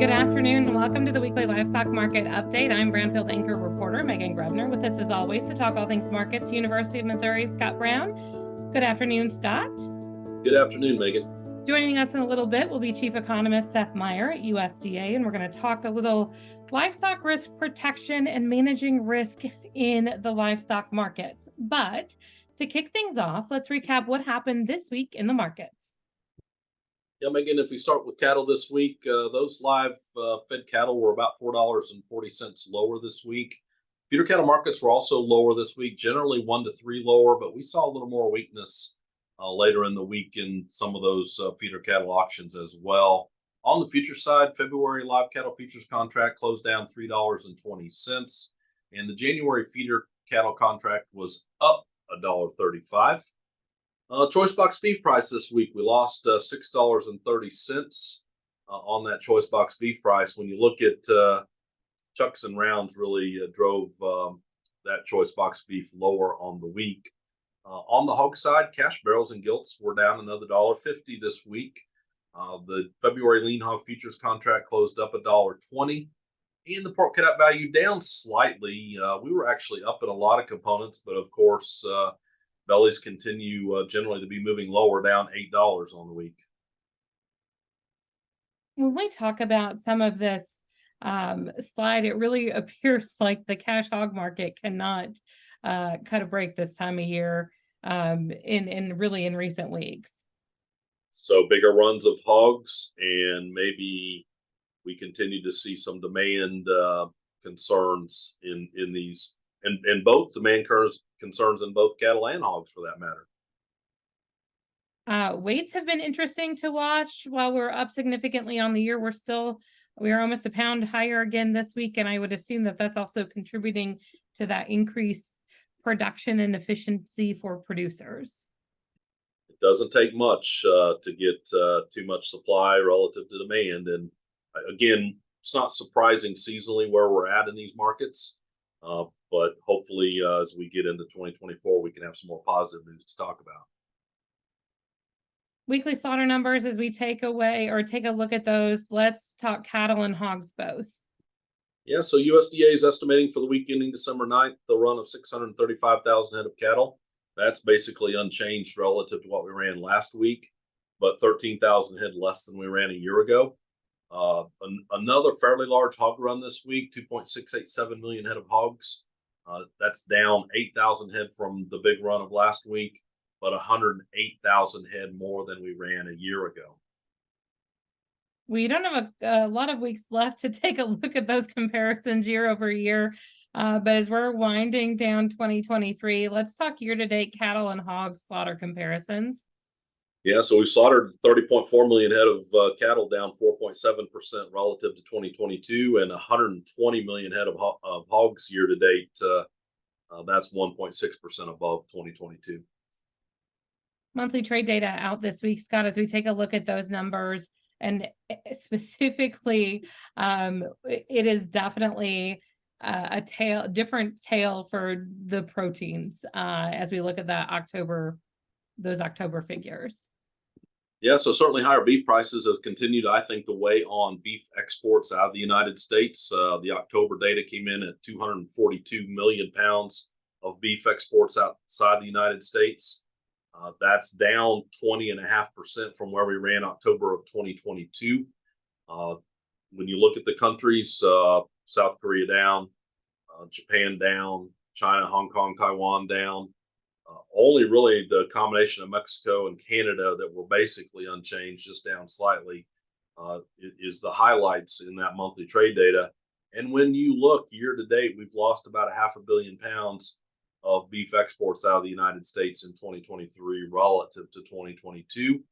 Good afternoon and welcome to the weekly livestock market update. I'm Brownfield Anchor reporter Meghan Grebner with us as always to talk all things markets. University of Missouri, Scott Brown. Good afternoon, Scott. Good afternoon, Megan. Joining us in a little bit will be Chief Economist Seth Meyer at USDA, and we're going to talk a little livestock risk protection and managing risk in the livestock markets. But to kick things off, let's recap what happened this week in the markets. Yeah, Megan, if we start with cattle this week, those live fed cattle were about $4.40 lower this week. Feeder cattle markets were also lower this week, generally 1 to 3 lower, but we saw a little more weakness later in the week in some of those feeder cattle auctions as well. On the future side, February live cattle futures contract closed down $3.20, and the January feeder cattle contract was up $1.35. Choice box beef price this week, we lost $6.30 on that choice box beef price. When you look at chucks and rounds, really drove that choice box beef lower on the week. On the hog side, cash barrels and gilts were down another $1.50 this week. The February lean hog futures contract closed up $1.20, and the pork cutout value down slightly. We were actually up in a lot of components, but of course, bellies continue generally to be moving lower, down $8 on the week. When we talk about some of this slide, it really appears like the cash hog market cannot cut a break this time of year in recent weeks. So bigger runs of hogs, and maybe we continue to see some demand concerns in these, and both demand concerns in both cattle and hogs for that matter. Weights have been interesting to watch. While we're up significantly on the year, we are almost a pound higher again this week, and I would assume that that's also contributing to that increased production and efficiency for producers. It doesn't take much to get too much supply relative to demand, and again, it's not surprising seasonally where we're at in these markets. But hopefully, as we get into 2024, we can have some more positive news to talk about. Weekly slaughter numbers, as we take a look at those, let's talk cattle and hogs both. Yeah, so USDA is estimating for the week ending December 9th, the run of 635,000 head of cattle. That's basically unchanged relative to what we ran last week, but 13,000 head less than we ran a year ago. Another fairly large hog run this week, 2.687 million head of hogs. That's down 8,000 head from the big run of last week, but 108,000 head more than we ran a year ago. We don't have a lot of weeks left to take a look at those comparisons year over year. But as we're winding down 2023, let's talk year-to-date cattle and hog slaughter comparisons. Yeah, so we slaughtered 30.4 million head of cattle, down 4.7% relative to 2022, and 120 million head of hogs year to date. That's 1.6% above 2022. Monthly trade data out this week, Scott, as we take a look at those numbers, and specifically, it is definitely a different tale for the proteins as we look at those October figures. Yeah, so certainly higher beef prices have continued, I think, to weigh on beef exports out of the United States. The October data came in at 242 million pounds of beef exports outside the United States. That's down 20.5% from where we ran October of 2022. When you look at the countries, South Korea down, Japan down, China, Hong Kong, Taiwan down. Only really the combination of Mexico and Canada that were basically unchanged, just down slightly, is the highlights in that monthly trade data. And when you look year to date, we've lost about 500 million pounds of beef exports out of the United States in 2023 relative to 2022.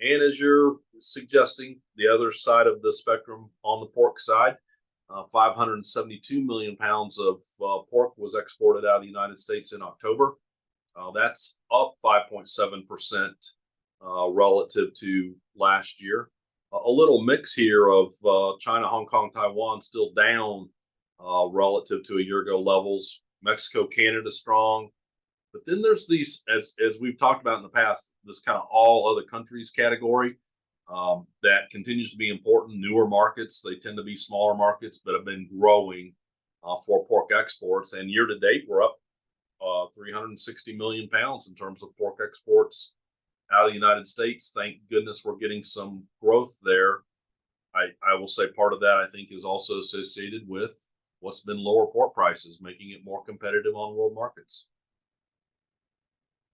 And as you're suggesting, the other side of the spectrum on the pork side, 572 million pounds of pork was exported out of the United States in October. That's up 5.7% relative to last year. A little mix here of China, Hong Kong, Taiwan still down relative to a year ago levels. Mexico, Canada strong. But then there's these, as we've talked about in the past, this kind of all other countries category. That continues to be important. Newer markets, they tend to be smaller markets, but have been growing for pork exports. And year to date, we're up 360 million pounds in terms of pork exports out of the United States. Thank goodness we're getting some growth there. I will say part of that, I think, is also associated with what's been lower pork prices, making it more competitive on world markets.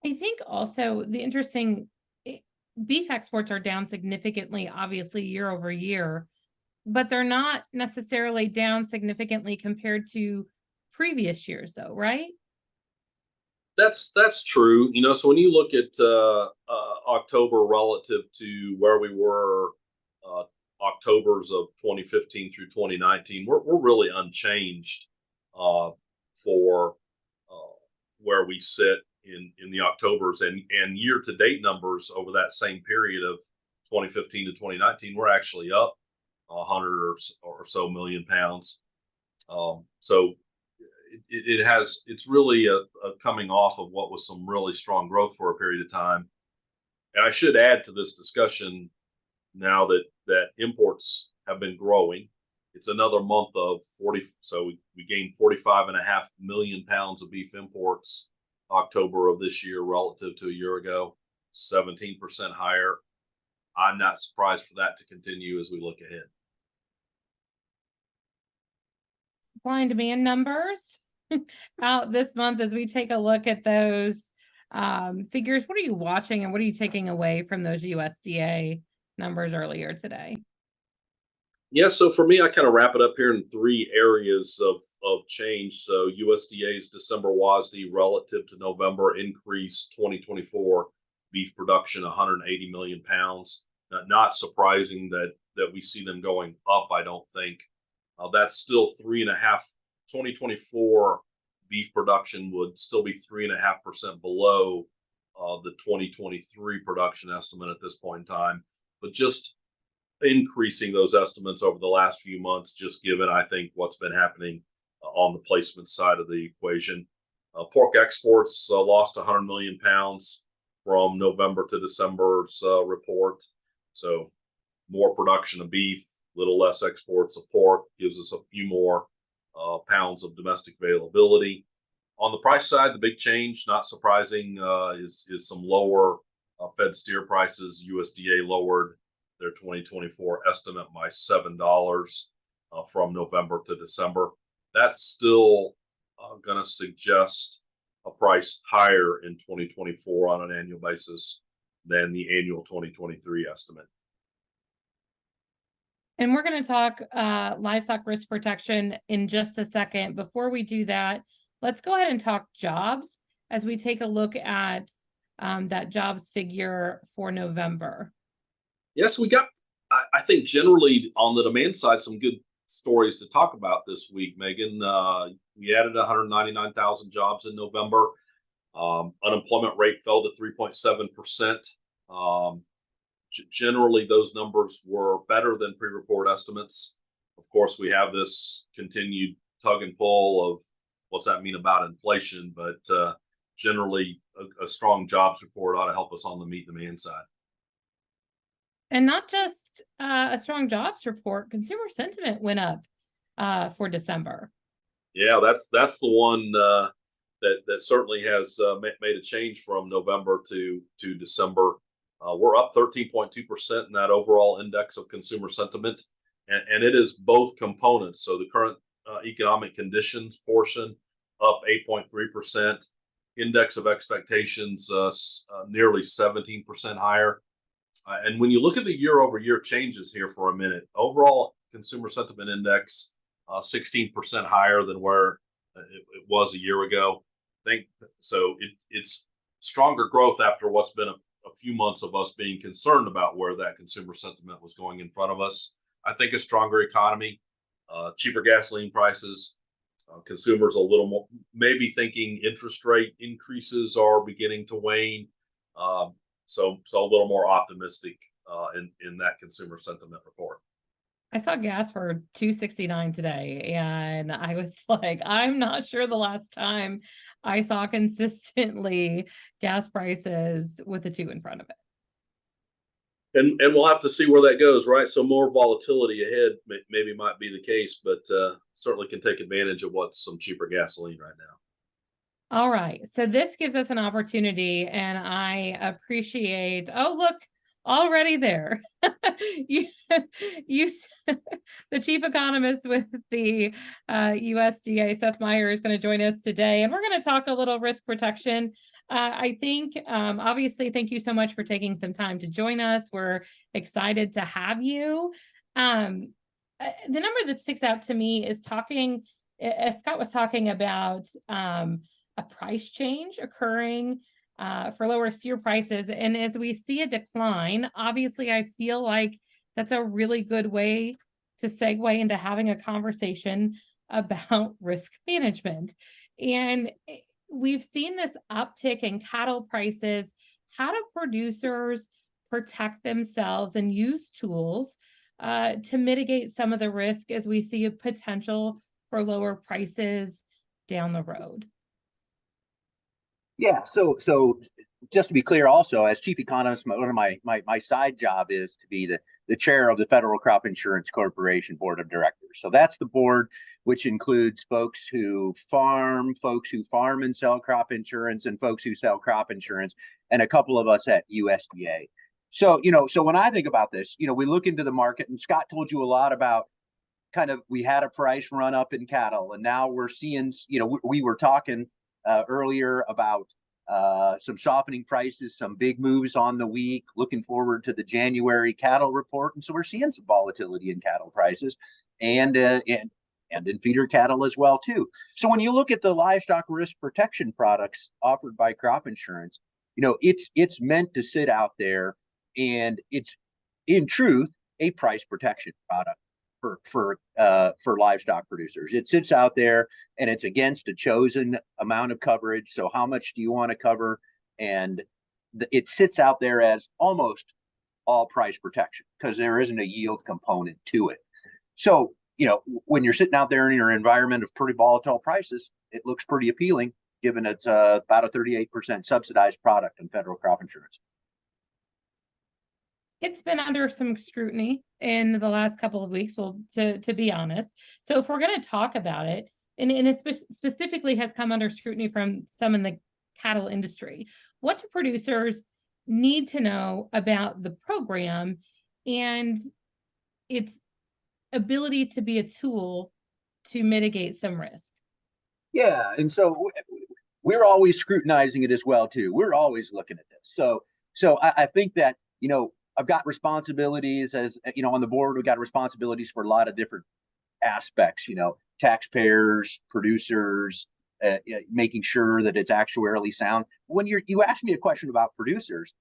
I think also the interesting beef exports are down significantly, obviously, year over year, but they're not necessarily down significantly compared to previous years, though, right? That's true. So when you look at October relative to where we were uh, Octobers of 2015 through 2019, we're really unchanged for where we sit in the Octobers and year to date numbers over that same period of 2015 to 2019. We're actually up 100 or so million pounds. So it's really a coming off of what was some really strong growth for a period of time. And I should add to this discussion now that imports have been growing. It's another month of 40. So we gained 45.5 million pounds of beef imports October of this year relative to a year ago, 17% higher. I'm not surprised for that to continue as we look ahead. Supply and demand numbers out this month as we take a look at those figures. What are you watching and what are you taking away from those USDA numbers earlier today? Yeah, so for me, I kind of wrap it up here in three areas of change. So USDA's December WASDE relative to November increased 2024 beef production 180 million pounds. Not surprising that we see them going up, I don't think. That's still 2024 beef production would still be 3.5% below the 2023 production estimate at this point in time. But just increasing those estimates over the last few months, just given, I think, what's been happening on the placement side of the equation. Pork exports lost 100 million pounds from November to December's report. So more production of beef, little less exports of pork, gives us a few more pounds of domestic availability. On the price side, the big change, not surprising, is some lower fed steer prices. USDA lowered their 2024 estimate by $7 from November to December. That's still going to suggest a price higher in 2024 on an annual basis than the annual 2023 estimate. And we're going to talk livestock risk protection in just a second. Before we do that, let's go ahead and talk jobs as we take a look at that jobs figure for November. Yes, we got, I think, generally on the demand side, some good stories to talk about this week, Megan. We added 199,000 jobs in November. Unemployment rate fell to 3.7%. Generally, those numbers were better than pre-report estimates. Of course, we have this continued tug and pull of what's that mean about inflation, but generally, a strong jobs report ought to help us on the meat demand side. And not just a strong jobs report, consumer sentiment went up for December. Yeah, that's the one that certainly has made a change from November to December. We're up 13.2% in that overall index of consumer sentiment, and it is both components. So the current economic conditions portion up 8.3%, index of expectations nearly 17% higher. And when you look at the year over year changes here for a minute, overall consumer sentiment index 16% higher than where it was a year ago. I think so. It's stronger growth after what's been a few months of us being concerned about where that consumer sentiment was going in front of us. I think a stronger economy, cheaper gasoline prices, consumers a little more maybe thinking interest rate increases are beginning to wane. So a little more optimistic in that consumer sentiment report. I saw gas for $2.69 today, and I was like, I'm not sure the last time I saw consistently gas prices with a 2 in front of it. And we'll have to see where that goes, right? So more volatility ahead maybe might be the case, but certainly can take advantage of what's some cheaper gasoline right now. All right. So this gives us an opportunity, and I appreciate, oh, look, already there. you, you, the chief economist with the USDA, Seth Meyer, is going to join us today, and we're going to talk a little risk protection. I think, obviously, thank you so much for taking some time to join us. We're excited to have you. The number that sticks out to me is talking, as Scott was talking about, a price change occurring for lower steer prices. And as we see a decline, obviously, I feel like that's a really good way to segue into having a conversation about risk management. And we've seen this uptick in cattle prices. How do producers protect themselves and use tools to mitigate some of the risk as we see a potential for lower prices down the road? Yeah, so just to be clear, also as chief economist, one of my side job is to be the chair of the Federal Crop Insurance Corporation Board of Directors. So that's the board which includes folks who farm and sell crop insurance, and folks who sell crop insurance, and a couple of us at USDA. So so when I think about this, we look into the market, and Scott told you a lot about kind of, we had a price run up in cattle, and now we're seeing, we were talking earlier about some softening prices, some big moves on the week, looking forward to the January cattle report. And so we're seeing some volatility in cattle prices and in feeder cattle as well, too. So when you look at the livestock risk protection products offered by crop insurance, it's meant to sit out there, and it's in truth a price protection product for livestock producers. It sits out there, and it's against a chosen amount of coverage. So how much do you want to cover? And it sits out there as almost all price protection because there isn't a yield component to it. So, when you're sitting out there in your environment of pretty volatile prices, it looks pretty appealing, given it's about a 38% subsidized product in federal crop insurance. It's been under some scrutiny in the last couple of weeks, well, to be honest. So if we're going to talk about it, and it specifically has come under scrutiny from some in the cattle industry, what do producers need to know about the program and its ability to be a tool to mitigate some risk? Yeah, and so we're always scrutinizing it as well, too. We're always looking at this. So I think that, I've got responsibilities as, on the board. We've got responsibilities for a lot of different aspects, taxpayers, producers, making sure that it's actuarially sound. When you ask me a question about producers,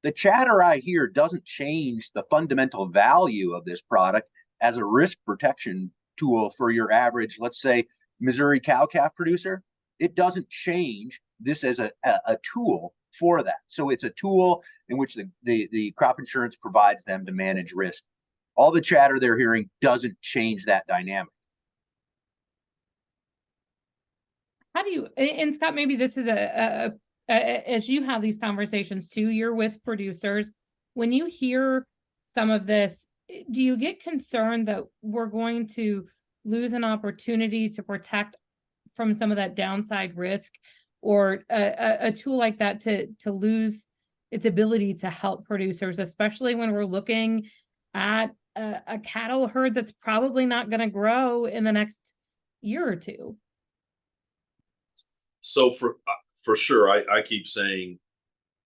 the chatter I hear doesn't change the fundamental value of this product as a risk protection tool for your average, let's say, Missouri cow-calf producer. It doesn't change this as a tool for that. So it's a tool in which the crop insurance provides them to manage risk. All the chatter they're hearing doesn't change that dynamic. How do you, and Scott, maybe this is as you have these conversations too, you're with producers. When you hear some of this, do you get concerned that we're going to lose an opportunity to protect from some of that downside risk, or a tool like that to lose its ability to help producers, especially when we're looking at a cattle herd that's probably not going to grow in the next year or two? So for sure, I keep saying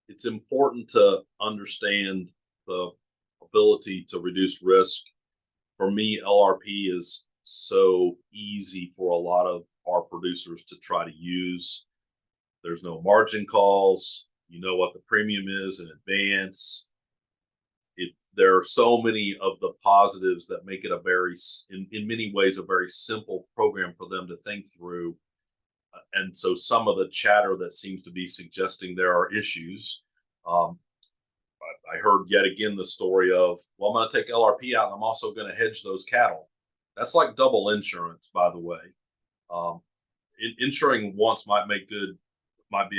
it's important to understand the ability to reduce risk. For me, LRP is so easy for a lot of our producers to try to use. There's no margin calls. You know what the premium is in advance. There are so many of the positives that make it in many ways, a very simple program for them to think through. And so some of the chatter that seems to be suggesting there are issues. I heard yet again the story of, well, I'm going to take LRP out and I'm also going to hedge those cattle. That's like double insurance, by the way. Insuring once might be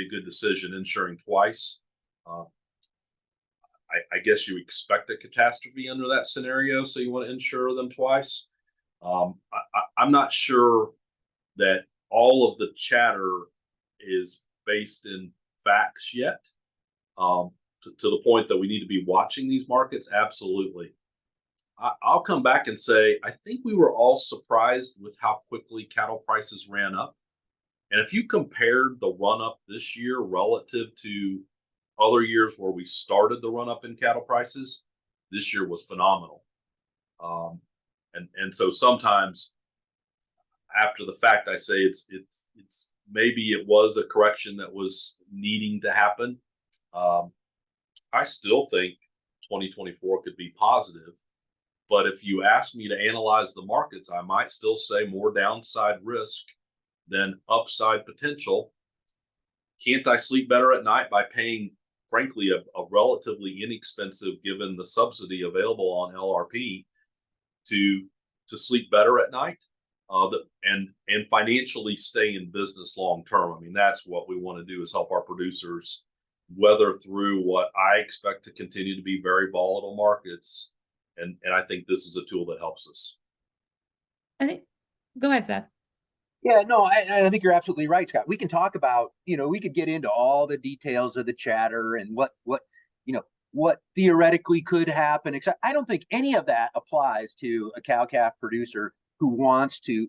a good decision. Insuring twice, I I guess you expect a catastrophe under that scenario, so you want to insure them twice. I'm not sure that all of the chatter is based in facts yet. To the point that we need to be watching these markets, absolutely. I'll come back and say, I think we were all surprised with how quickly cattle prices ran up. And if you compared the run up this year relative to other years where we started the run up in cattle prices, this year was phenomenal. And so sometimes after the fact, I say it's maybe it was a correction that was needing to happen. I still think 2024 could be positive, but if you ask me to analyze the markets, I might still say more downside risk than upside potential. Can't I sleep better at night by paying, frankly, a relatively inexpensive, given the subsidy available on LRP, to sleep better at night, and financially stay in business long term? I mean, that's what we want to do, is help our producers weather through what I expect to continue to be very volatile markets. And I think this is a tool that helps us. I think, go ahead, Seth. Yeah, no, I think you're absolutely right, Scott. We can talk about, we could get into all the details of the chatter and what theoretically could happen. Except I don't think any of that applies to a cow-calf producer who wants to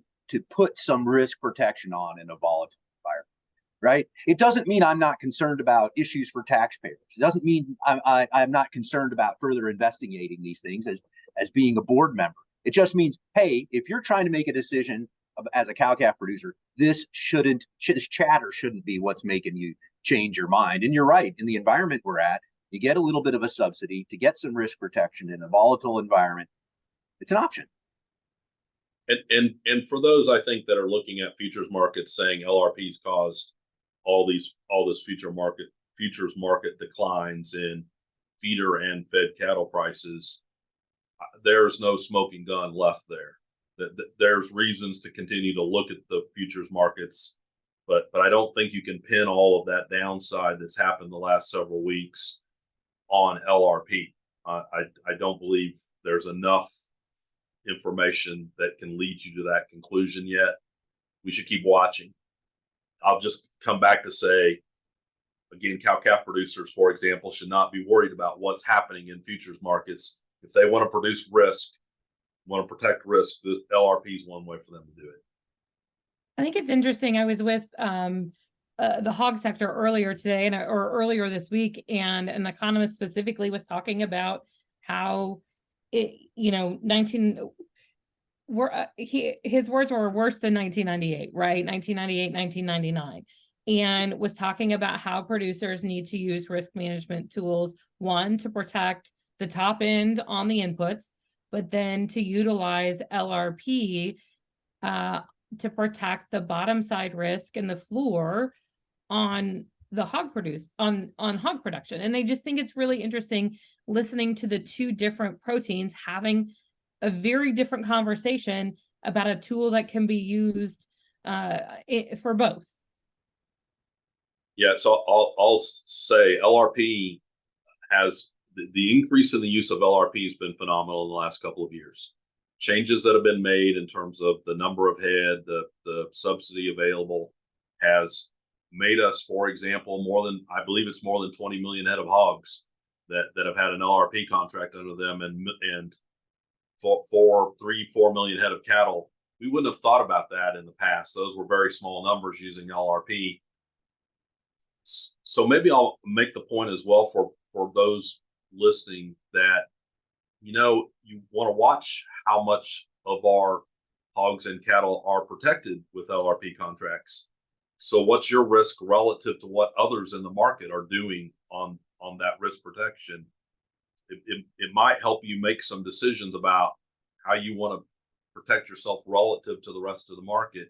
put some risk protection on in a volatile environment, right? It doesn't mean I'm not concerned about issues for taxpayers. It doesn't mean I'm not concerned about further investigating these things as being a board member. It just means, hey, if you're trying to make a decision as a cow-calf producer, this chatter shouldn't be what's making you change your mind. And you're right, in the environment we're at, you get a little bit of a subsidy to get some risk protection in a volatile environment. It's an option. And for those, I think, that are looking at futures markets saying LRPs caused all this futures market declines in feeder and fed cattle prices, there's no smoking gun left there. There's reasons to continue to look at the futures markets, but I don't think you can pin all of that downside that's happened the last several weeks on LRP. I don't believe there's enough information that can lead you to that conclusion yet. We should keep watching. I'll just come back to say, again, cow-calf producers, for example, should not be worried about what's happening in futures markets. If they want to produce risk, want to protect risk, the LRP is one way for them to do it. I think it's interesting. I was with the hog sector earlier today or earlier this week, and an economist specifically was talking about how his words were worse than 1998, right? 1998, 1999, and was talking about how producers need to use risk management tools, one, to protect the top end on the inputs, but then to utilize LRP to protect the bottom side risk and the floor on the hog hog production. And they just think it's really interesting listening to the two different proteins having a very different conversation about a tool that can be used for both. Yeah, so I'll say LRP has the increase in the use of LRP has been phenomenal in the last couple of years. Changes that have been made in terms of the number of head, the subsidy available, has made us, for example, I believe it's more than 20 million head of hogs that have had an LRP contract under them, and 4 million head of cattle. We wouldn't have thought about that in the past. Those were very small numbers using LRP. So maybe I'll make the point as well for those listening that, you want to watch how much of our hogs and cattle are protected with LRP contracts. So what's your risk relative to what others in the market are doing on that risk protection? It might help you make some decisions about how you want to protect yourself relative to the rest of the market.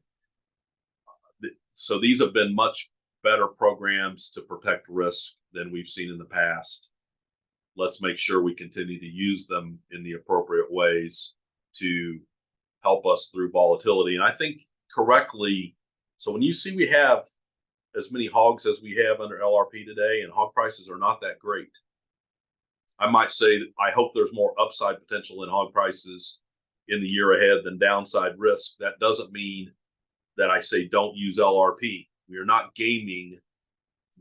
So these have been much better programs to protect risk than we've seen in the past. Let's make sure we continue to use them in the appropriate ways to help us through volatility. And I think correctly, so when you see we have as many hogs as we have under LRP today, and hog prices are not that great, I might say that I hope there's more upside potential in hog prices in the year ahead than downside risk. That doesn't mean that I say don't use LRP. We are not gaming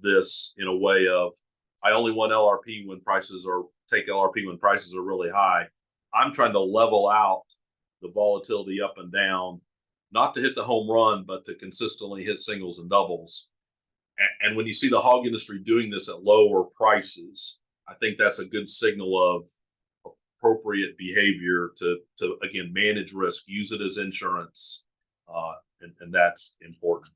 this in a way of I only want LRP when prices are take LRP when prices are really high. I'm trying to level out the volatility up and down, not to hit the home run, but to consistently hit singles and doubles. And when you see the hog industry doing this at lower prices, I think that's a good signal of appropriate behavior to again, manage risk, use it as insurance, and that's important.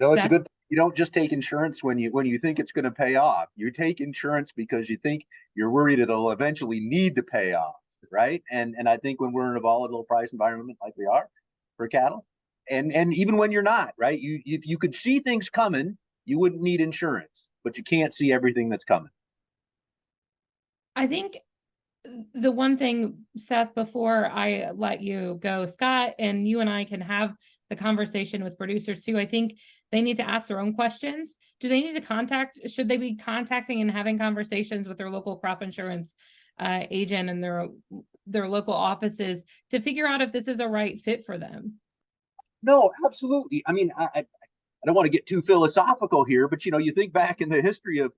No, it's a good. You don't just take insurance when you think it's going to pay off. You take insurance because you think you're worried it'll eventually need to pay off, right? And I think when we're in a volatile price environment like we are for cattle, and even when you're not, right? If you could see things coming, you wouldn't need insurance, but you can't see everything that's coming. I think the one thing, Seth, before I let you go, Scott, and you and I can have the conversation with producers too. I think they need to ask their own questions. Do they need to should they be contacting and having conversations with their local crop insurance agent and their local offices to figure out if this is a right fit for them? No, absolutely. I mean, I don't want to get too philosophical here, but you think back in the history of,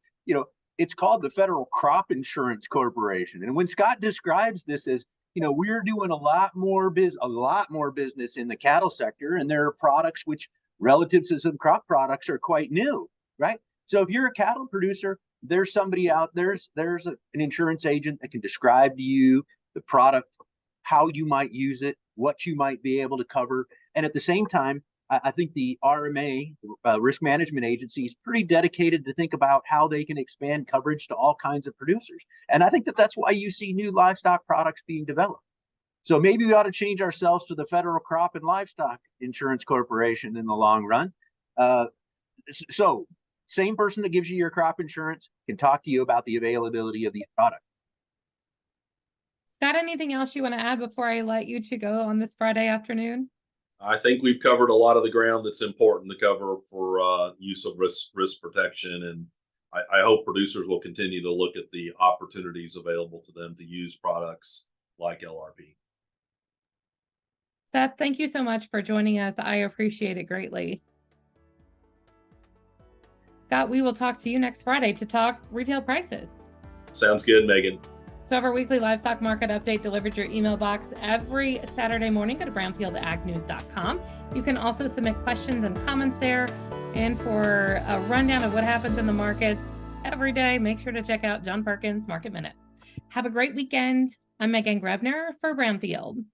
it's called the Federal Crop Insurance Corporation. And when Scott describes this as, we're doing a lot more business in the cattle sector, and there are products which relative to some crop products are quite new, right? So if you're a cattle producer, there's somebody out there's an insurance agent that can describe to you the product, how you might use it, what you might be able to cover. And at the same time, I think the RMA, Risk Management Agency, is pretty dedicated to think about how they can expand coverage to all kinds of producers. And I think that's why you see new livestock products being developed. So maybe we ought to change ourselves to the Federal Crop and Livestock Insurance Corporation in the long run. So same person that gives you your crop insurance can talk to you about the availability of these products. Scott, anything else you want to add before I let you to go on this Friday afternoon? I think we've covered a lot of the ground that's important to cover for use of risk protection. And I hope producers will continue to look at the opportunities available to them to use products like LRP. Seth, thank you so much for joining us. I appreciate it greatly. Scott, we will talk to you next Friday to talk retail prices. Sounds good, Megan. So our weekly livestock market update delivered to your email box every Saturday morning. Go to brownfieldagnews.com. You can also submit questions and comments there. And for a rundown of what happens in the markets every day, make sure to check out John Perkins' Market Minute. Have a great weekend. I'm Meghan Grebner for Brownfield.